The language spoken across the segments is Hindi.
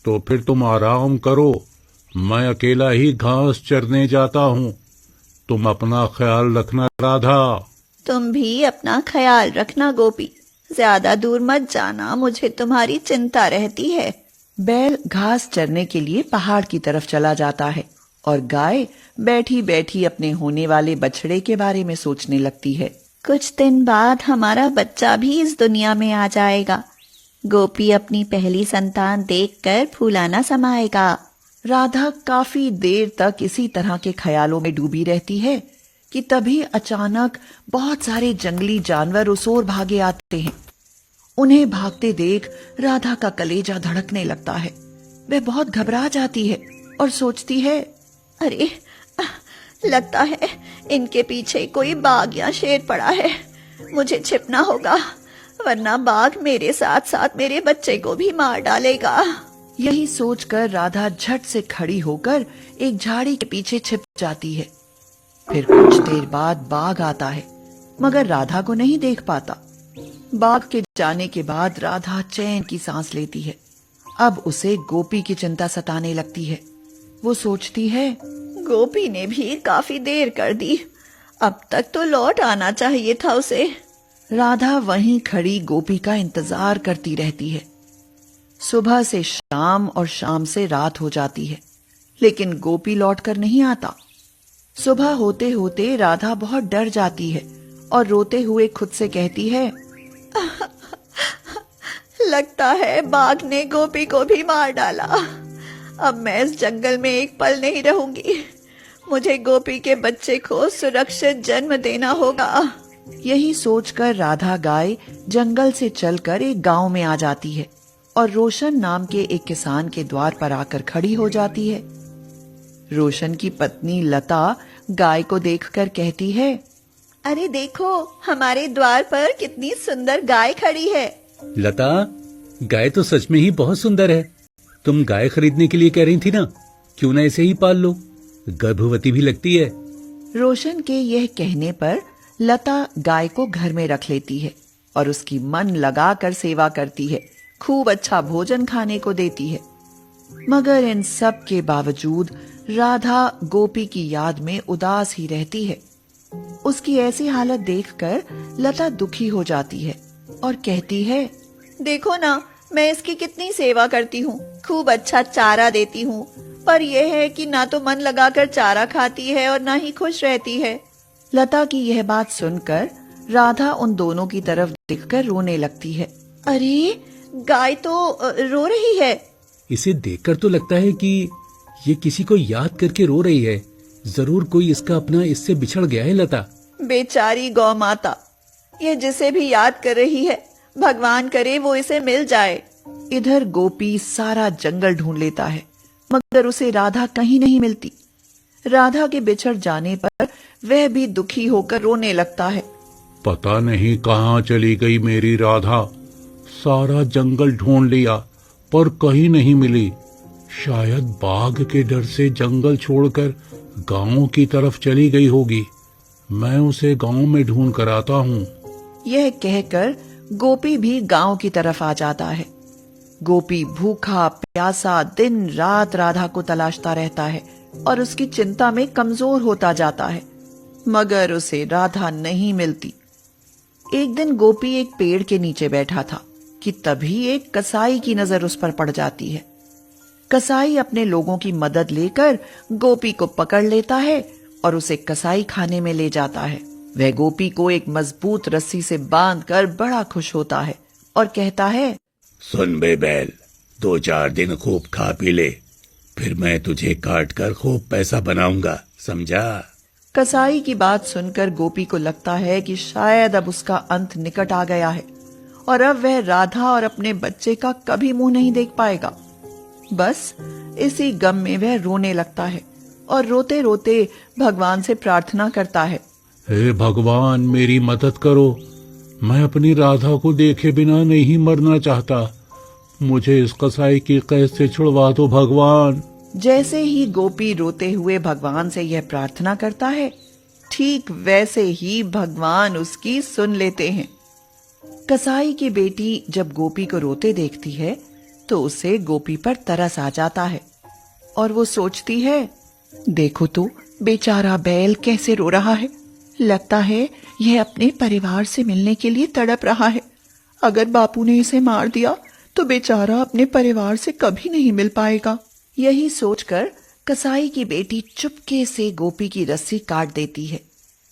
तो फिर तुम आराम करो, मैं अकेला ही घास चरने जाता हूँ। तुम अपना ख्याल रखना राधा। तुम भी अपना ख्याल रखना गोपी, ज्यादा दूर मत जाना, मुझे तुम्हारी चिंता रहती है। बैल घास चरने के लिए पहाड़ की तरफ चला जाता है और गाय बैठी बैठी अपने होने वाले बछड़े के बारे में सोचने लगती है। कुछ दिन बाद हमारा बच्चा भी इस दुनिया में आ जाएगा। गोपी अपनी पहली संतान देखकर फूलाना समाएगा। राधा काफी देर तक इसी तरह के ख्यालों में डूबी रहती है कि तभी अचानक बहुत सारे जंगली जानवर उस ओर भागे आते हैं। उन्हें भागते देख राधा का कलेजा धड़कने लगता है। वह बहुत घबरा जाती है और सोचती है, अरे, लगता है इनके पीछे कोई बाघ या शेर पड़ा है। मुझे छिपना होगा, वरना बाघ मेरे साथ साथ मेरे बच्चे को भी मार डालेगा। यही सोचकर राधा झट से खड़ी होकर एक झाड़ी के पीछे छिप जाती है। फिर कुछ देर बाद बाघ आता है, मगर राधा को नहीं देख पाता। बाघ के जाने के बाद राधा चैन की सांस लेती है। अब उसे गोपी की चिंता सताने लगती है। वो सोचती है, गोपी ने भी काफी देर कर दी, अब तक तो लौट आना चाहिए था उसे। राधा वहीं खड़ी गोपी का इंतजार करती रहती है। सुबह से शाम और शाम से रात हो जाती है, लेकिन गोपी लौटकर नहीं आता। सुबह होते होते राधा बहुत डर जाती है और रोते हुए खुद से कहती है, लगता है बाघ ने गोपी को भी मार डाला। अब मैं इस जंगल में एक पल नहीं रहूंगी। मुझे गोपी के बच्चे को सुरक्षित जन्म देना होगा। यही सोचकर राधा गाय जंगल से चलकर एक गांव में आ जाती है और रोशन नाम के एक किसान के द्वार पर आकर खड़ी हो जाती है। रोशन की पत्नी लता गाय को देखकर कहती है, अरे देखो, हमारे द्वार पर कितनी सुंदर गाय खड़ी है। लता, गाय तो सच में ही बहुत सुंदर है। तुम गाय खरीदने के लिए कह रही थी ना, क्यों ना इसे ही पाल लो, गर्भवती भी लगती है। रोशन के यह कहने पर लता गाय को घर में रख लेती है और उसकी मन लगाकर सेवा करती है, खूब अच्छा भोजन खाने को देती है। मगर इन सब के बावजूद राधा गोपी की याद में उदास ही रहती है। उसकी ऐसी हालत देखकर लता दुखी हो जाती है और कहती है, देखो ना, मैं इसकी कितनी सेवा करती हूँ, खूब अच्छा चारा देती हूँ, पर यह है कि ना तो मन लगाकर चारा खाती है और ना ही खुश रहती है। लता की यह बात सुनकर राधा उन दोनों की तरफ देखकर रोने लगती है। अरे, गाय तो रो रही है। इसे देखकर तो लगता है कि ये किसी को याद करके रो रही है। जरूर कोई इसका अपना इससे बिछड़ गया है। लता, बेचारी गौ माता, यह जिसे भी याद कर रही है, भगवान करे वो इसे मिल जाए। इधर गोपी सारा जंगल ढूंढ लेता है, मगर उसे राधा कहीं नहीं मिलती। राधा के बिछड़ जाने पर वह भी दुखी होकर रोने लगता है। पता नहीं कहाँ चली गई मेरी राधा। सारा जंगल ढूंढ लिया पर कहीं नहीं मिली। शायद बाघ के डर से जंगल छोड़कर गांव की तरफ चली गई होगी। मैं उसे गांव में ढूंढ कर आता हूँ। यह कहकर गोपी भी गांव की तरफ आ जाता है। गोपी भूखा प्यासा दिन रात राधा को तलाशता रहता है और उसकी चिंता में कमजोर होता जाता है, मगर उसे राधा नहीं मिलती। एक दिन गोपी एक पेड़ के नीचे बैठा था कि तभी एक कसाई की नजर उस पर पड़ जाती है। कसाई अपने लोगों की मदद लेकर गोपी को पकड़ लेता है और उसे कसाई खाने में ले जाता है। वह गोपी को एक मजबूत रस्सी से बांधकर बड़ा खुश होता है और कहता है, सुन बे बैल, 2-4 दिन खूब खा पी ले, फिर मैं तुझे काट कर खूब पैसा बनाऊंगा, समझा। कसाई की बात सुनकर गोपी को लगता है कि शायद अब उसका अंत निकट आ गया है और अब वह राधा और अपने बच्चे का कभी मुंह नहीं देख पाएगा। बस इसी गम में वह रोने लगता है और रोते रोते भगवान से प्रार्थना करता है, हे भगवान, मेरी मदद करो। मैं अपनी राधा को देखे बिना नहीं मरना चाहता। मुझे इस कसाई की कैद से छुड़वा दो भगवान। जैसे ही गोपी रोते हुए भगवान से यह प्रार्थना करता है, ठीक वैसे ही भगवान उसकी सुन लेते हैं। कसाई की बेटी जब गोपी को रोते देखती है तो उसे गोपी पर तरस आ जाता है और वो सोचती है, देखो तो बेचारा बैल कैसे रो रहा है। लगता है यह अपने परिवार से मिलने के लिए तड़प रहा है। अगर बापू ने इसे मार दिया तो बेचारा अपने परिवार से कभी नहीं मिल पाएगा। यही सोचकर कसाई की बेटी चुपके से गोपी की रस्सी काट देती है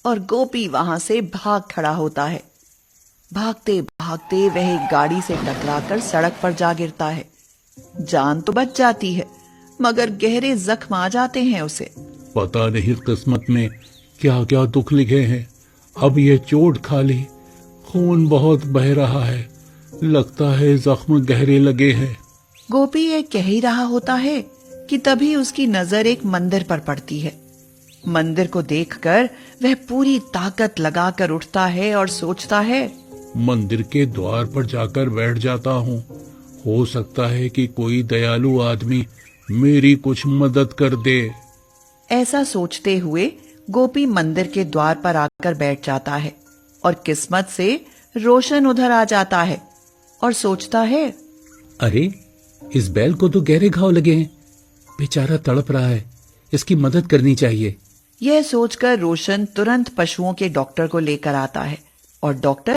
और गोपी वहां से भाग खड़ा होता है। भागते भागते वह एक गाड़ी से टकराकर सड़क पर जा गिरता है। जान तो बच जाती है मगर गहरे जख्म आ जाते हैं उसे। पता नहीं किस्मत में क्या क्या दुख लिखे हैं। अब ये चोट खा ली, खून बहुत बह रहा है, लगता है जख्म गहरे लगे हैं। गोपी ये कह ही रहा होता है कि तभी उसकी नजर एक मंदिर पर पड़ती है। मंदिर को देखकर वह पूरी ताकत लगाकर उठता है और सोचता है, मंदिर के द्वार पर जाकर बैठ जाता हूँ। हो सकता है कि कोई दयालु आदमी मेरी कुछ मदद कर दे। ऐसा सोचते हुए गोपी मंदिर के द्वार पर आकर बैठ जाता है और किस्मत से रोशन उधर आ जाता है और सोचता है, अरे इस बैल को तो गहरे घाव लगे हैं, बेचारा तड़प रहा है, इसकी मदद करनी चाहिए। यह सोचकर रोशन तुरंत पशुओं के डॉक्टर को लेकर आता है और डॉक्टर